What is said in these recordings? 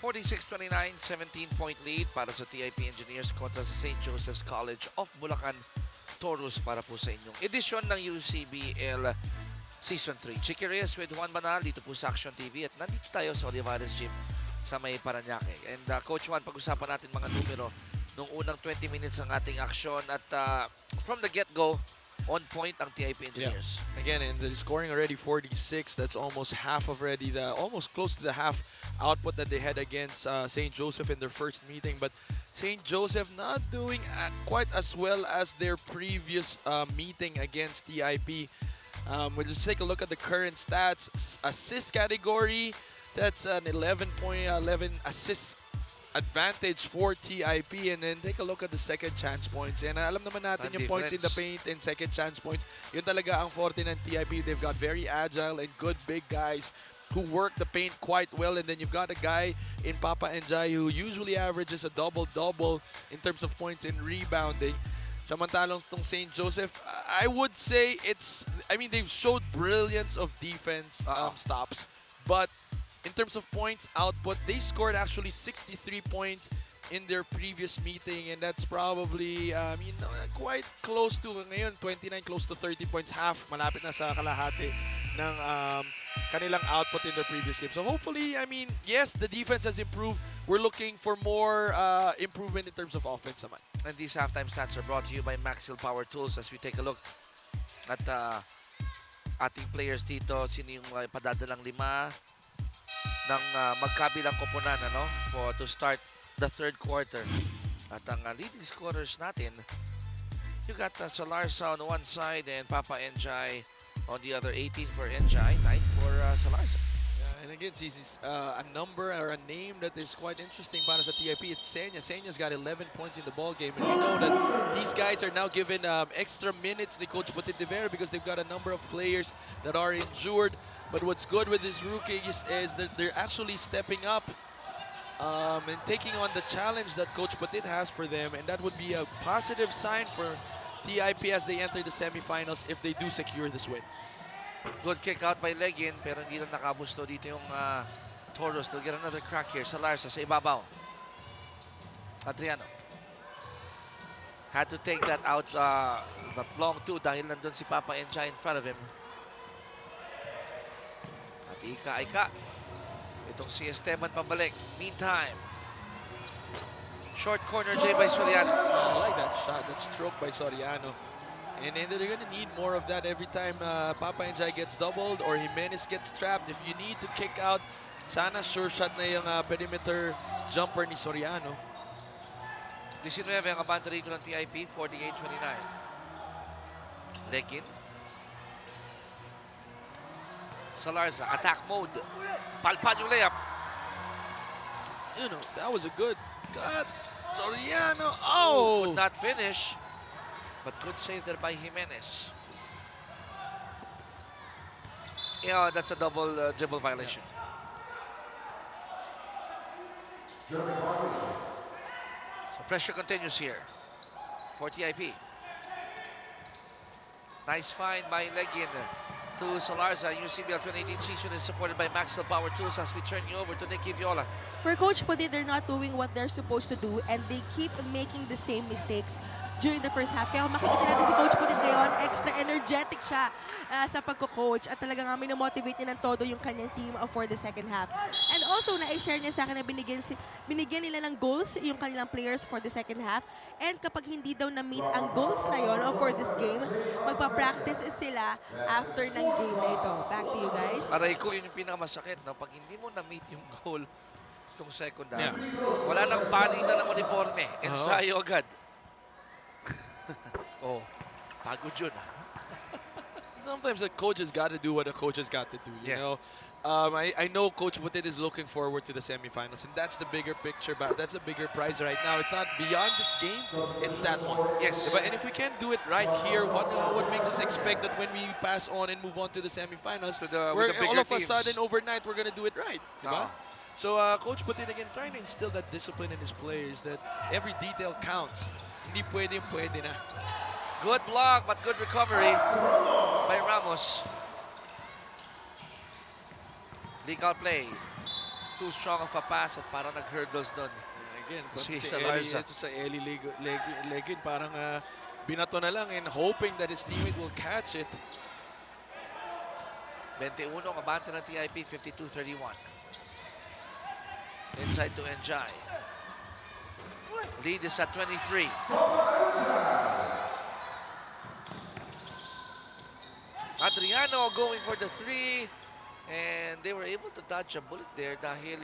46-29, 17-point lead para sa TIP Engineers kontra sa St. Joseph's College of Bulacan Taurus para po sa inyong edisyon ng UCBL Season 3. Chicky Reyes with Juan Banal dito po sa Action TV at nandito tayo sa Olivares Gym sa may Paranaque. And Coach Juan, pag-usapan natin mga numero nung unang 20 minutes ng ating aksyon at from the get-go, on point ang TIP Engineers. Yeah. Again, and the scoring already 46. That's almost half already, almost close to the half output that they had against St. Joseph in their first meeting. But St. Joseph not doing quite as well as their previous meeting against TIP. We'll just take a look at the current stats. Assist category, that's an 11 assist advantage for TIP, and then take a look at the second chance points. And alam naman natin yung points in the paint and second chance points. Yun talaga ang forte ng TIP. They've got very agile and good big guys who work the paint quite well. And then you've got a guy in Papa Njai who usually averages a double-double in terms of points and rebounding. Samantalong tong St. Joseph, I would say they've showed brilliance of defense stops, but in terms of points output, they scored actually 63 points in their previous meeting, and that's probably quite close to ngayon 29, close to 30 points, half, malapit na sa kalahati ng kanilang output in their previous game. So hopefully, yes, the defense has improved. We're looking for more improvement in terms of offense naman. And these halftime stats are brought to you by Maxil Power Tools as we take a look at ating players dito. Sino yung padadalang 5 ng magkabilang koponan to start the third quarter. At ang leading scorers natin, you got Salarza on one side and Papa Njai on the other. 18 for Njai, 9 for Salarza. And again, a number or a name that is quite interesting para sa TIP. It's Senya. Senya's got 11 points in the ball game, and we know that these guys are now given extra minutes ni Coach Butit de Vera because they've got a number of players that are injured. But what's good with these rookies is that they're actually stepping up and taking on the challenge that Coach Butit has for them, and that would be a positive sign for TIP as they enter the semifinals if they do secure this win. Good kick out by Legin, pero hindi na nakabusto dito yung Taurus. They'll get another crack here. Salarza sa ibabaw. Adriano had to take that out, that long two dahil nandun si Papa Njai in front of him. At ika-ika. Itong si Esteban pabalik. Meantime, short corner J by Soriano. I like that shot, that stroke by Soriano. And they're going to need more of that every time Papa Njai gets doubled or Jimenez gets trapped. If you need to kick out, sana sure shot na yung perimeter jumper ni Soriano. 19 ang abante rito ng TIP, 48-29. Legin. Salarza, attack mode. Palpad yung layup. That was a good cut. Soriano, oh! Could not finish, but good save there by Jimenez. Yeah, that's a double dribble violation. So pressure continues here for TIP. Nice find by Legin to Salarza. UCBL 2018 season is supported by Maxil Power Tools as we turn you over to Nicky Viola. For Coach Putit, they're not doing what they're supposed to do and they keep making the same mistakes during the first half. Kaya makikita natin si Coach Putit ngayon, extra energetic siya sa pagko-coach at talagang minomotivate niya ng todo yung kanyang team for the second half. And also, na-share niya sa akin na binigyan nila ng goals yung kanilang players for the second half. And kapag hindi daw na-meet ang goals na yun for this game, magpa-practice sila after ng game na ito. Back to you guys. Aray ko, yun yung pinakamasakit. Pag hindi mo na-meet yung goal itong second half, wala nang palitan ng uniforme. Ensayo agad. Pagod yun. Sometimes a coach has got to do what a coach has got to do, you know. I know Coach Butit is looking forward to the semifinals, and that's the bigger picture. But that's a bigger prize right now. It's not beyond this game; it's that one. Yes. But and if we can't do it right here, what makes us expect that when we pass on and move on to the semifinals, all of a sudden overnight we're gonna do it right? So Coach Butit again trying to instill that discipline in his players that every detail counts. Hindi pwede na. Good block, but good recovery by Ramos. Leak out play too strong of a pass at parang nag-hurdles doon. Again, but Si si Salarza. Eli, ito sa Eli Legin, parang binato na lang and hoping that his teammate will catch it. 21 ang abante ng TIP, 52-31. Inside to Enjay. Lead is at 23. Adriano going for the 3. And they were able to dodge a bullet there dahil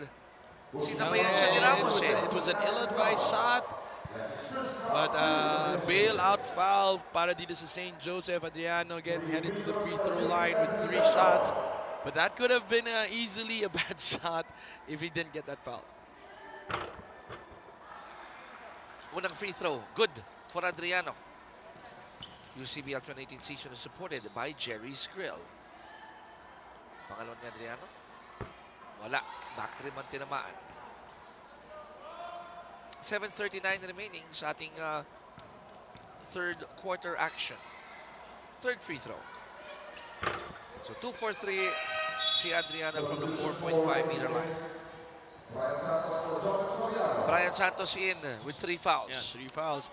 sinamayan siya ni Ramos eh. It was an ill-advised shot. But bail-out foul para dito sa St. Joseph. Adriano again headed to the free throw line with 3 shots. But that could have been easily a bad shot if he didn't get that foul. Unang free throw, good for Adriano. UCBL 2018 season is supported by Jerry Skrill. Pangalon ni Adriano. Wala. Back rim ang tinamaan. 7:39 remaining sa ating third quarter action. Third free throw. So 2 for 3 si Adriano from the 4.5-meter line. Brian Santos in with 3 fouls. Yeah, 3 fouls.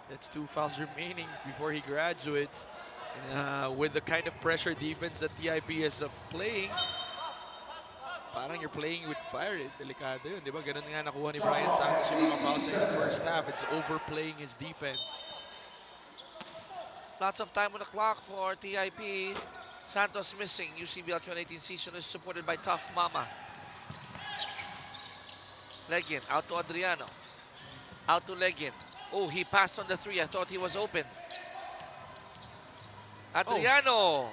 That's 2 fouls remaining before he graduates. And, with the kind of pressure defense that TIP is playing, parang you're playing with fire. Delikado yun, di ba? Ganun nga nakuha ni Brian Santos yung mga fouls in the first half. It's overplaying his defense. Lots of time on the clock for TIP. Santos missing. UCBL 2018 season is supported by Tough Mama. Legin, out to Adriano. Out to Legin. Oh, he passed on the 3. I thought he was open. Adriano.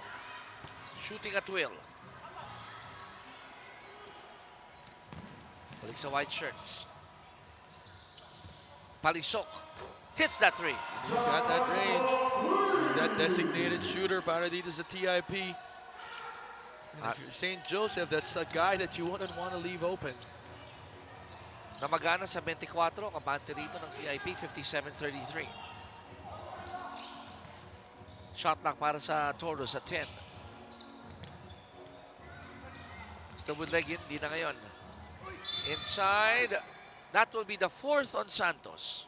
Shooting at will. Balik sa white shirts. Palisok. Hits that 3. He's got that range. He's that designated shooter para dito sa TIP. And if you're St. Joseph, that's a guy that you wouldn't want to leave open. Namagana sa 24. Kabante rito ng TIP, 57-33. Shot clock para sa Toros at 10. Still with Legin, di na ngayon. Inside, that will be the 4th on Santos.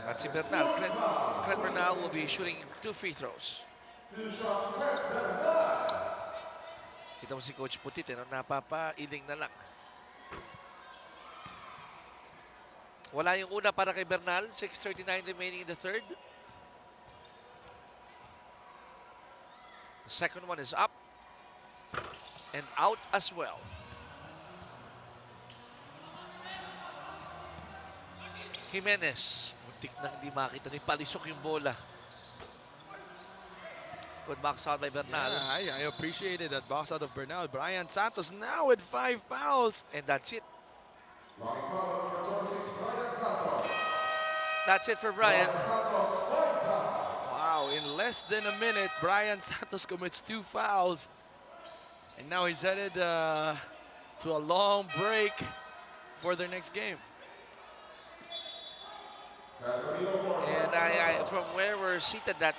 At si Bernal, Clint Bernal will be shooting 2 free throws. Kita mo si Coach Putit, napapailing na lang. Wala yung una para kay Bernal, 6:39 remaining in the third. The second one is up and out as well. Jimenez, muntik nang di makita ni Palisok yung bola. Good box out by Bernal. Yeah, I appreciated that box out of Bernal. Brian Santos now with 5 fouls. And that's it. That's it for Brian. Wow, in less than a minute, Brian Santos commits 2 fouls. And now he's headed to a long break for their next game. And from where we're seated, that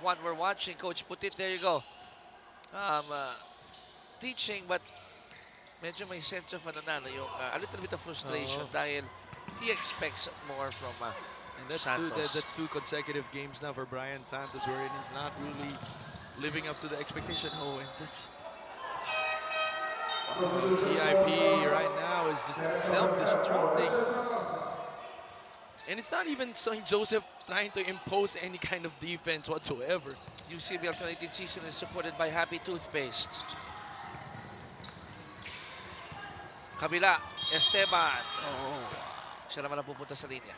one we're watching, Coach Putit, there you go. Teaching, but medyo may sense of yung, a little bit of frustration dahil he expects more from And that's Santos. that's 2 consecutive games now for Brian Santos, wherein he's not really living up to the expectation. Oh, and just TIP right now is just self-destructing. And it's not even St. Joseph trying to impose any kind of defense whatsoever. UCBL 2018 season is supported by Happy Toothpaste. Kabila, Esteban. Oh. Siya naman ang pupunta sa linya.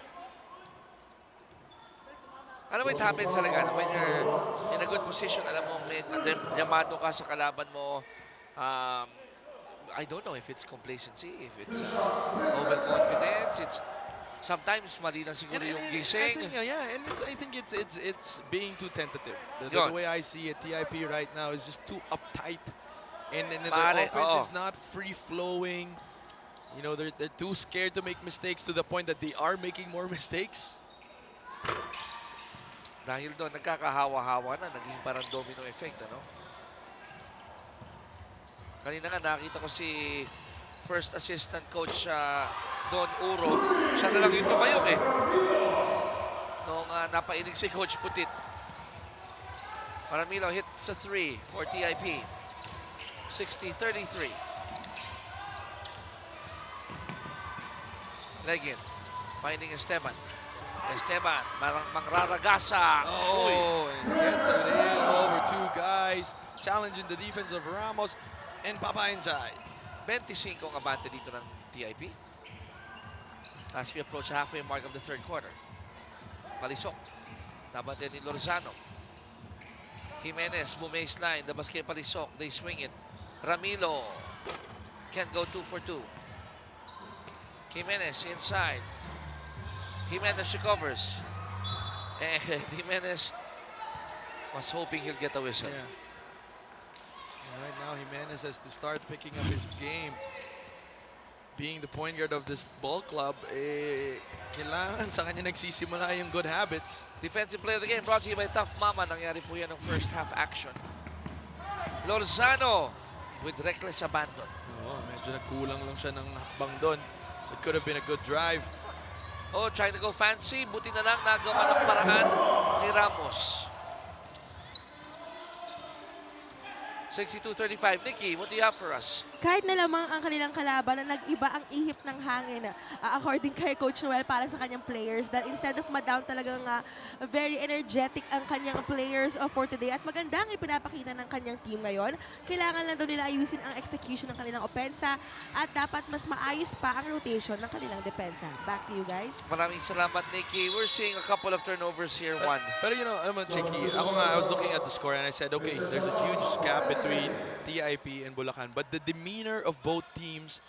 Alam mo, it happens talaga when you're in a good position. Alam mo, may yamado ka sa kalaban mo. I don't know if it's complacency, if it's overconfidence. It's sometimes mali lang siguro yung gising. I think it's being too tentative. The way I see it, TIP right now is just too uptight, and their offense is not free flowing. You know, they're too scared to make mistakes to the point that they are making more mistakes. Dahil doon, nagkakahawa-hawa na. Naging parang domino effect, ano? Kanina nga, nakita ko si first assistant coach Don Uro. Siya na lang yung tumayo eh. Nung napainig si Coach Putit. Maramilo hits a 3 for TIP. 60-33. Legin finding Esteban. Esteban, mangraragasa. Oh, and gets it in over two guys. Challenging the defense of Ramos and Papa Enjay. 25 ang abante dito ng TIP. As we approach halfway mark of the third quarter. Palisok. Nabante ni Lorzano. Jimenez, bumaseline. The basket Palisok. They swing it. Ramilo can go 2 for 2. Jimenez inside. Jimenez recovers. And Jimenez was hoping he'll get a whistle. Yeah. And right now, Jimenez has to start picking up his game. Being the point guard of this ball club, kailangan sa kanya nagsisimula yung good habits. Defensive play of the game brought to you by Tough Mama. Nangyari po yan ng first half action. Lorzano with reckless abandon. Oh, medyo nagkulang lang siya ng hakbang doon. It could have been a good drive. Oh, trying to go fancy. Buti na lang nagawa ng paraan ni Ramos. 62-35. Nikki, what do you have for us? Kahit na lamang ang kanilang kalaban na nag-iba ang ihip ng hangin according kay Coach Noel para sa kanyang players, that instead of ma-down talagang very energetic ang kanyang players for today at magandang ipinapakita ng kanyang team ngayon. Kailangan lang daw nila ayusin ang execution ng kanilang opensa at dapat mas maayos pa ang rotation ng kanilang depensa. Back to you guys. Maraming salamat, Nikki. We're seeing a couple of turnovers here. One. Pero you know, alam mo, Chicky, ako nga, I was looking at the score and I said, okay, there's a huge gap between TIP and Bulacan, but the demeanor of both teams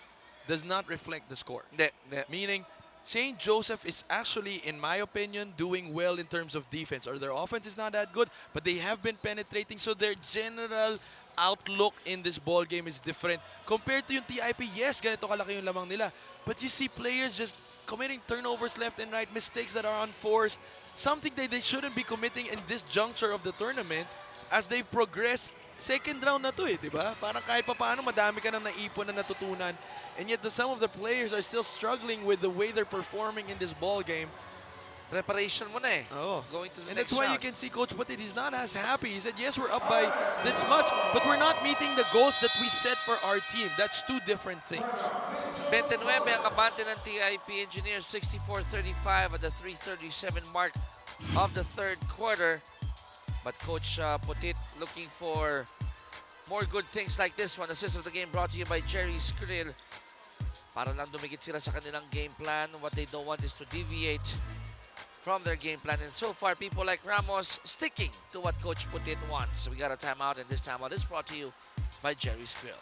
does not reflect the score. Hindi. Meaning, St. Joseph is actually, in my opinion, doing well in terms of defense. Or their offense is not that good, but they have been penetrating, so their general outlook in this ball game is different. Compared to yung TIP, yes, ganito kalaki yung lamang nila. But you see players just committing turnovers left and right, mistakes that are unforced, something that they shouldn't be committing in this juncture of the tournament as they progress. Second round na to di ba? Parang kahit pa paano, madami ka nang naipon na natutunan. And yet, some of the players are still struggling with the way they're performing in this ball game. Preparation mo na eh. Oh. Going to the And next that's why you round. can see Coach Putit, he's not as happy. He said, yes, we're up by this much, but we're not meeting the goals that we set for our team. That's two different things. 29 ang abante ng TIP Engineers, 64-35 at the 3:37 mark of the third quarter. But Coach Putit looking for more good things like this one. Assist of the game brought to you by Jerry Skrill. Para lang dumikit sila sa kanilang game plan. What they don't want is to deviate from their game plan. And so far, people like Ramos sticking to what Coach Putit wants. So we got a timeout, and this timeout is brought to you by Jerry Skrill.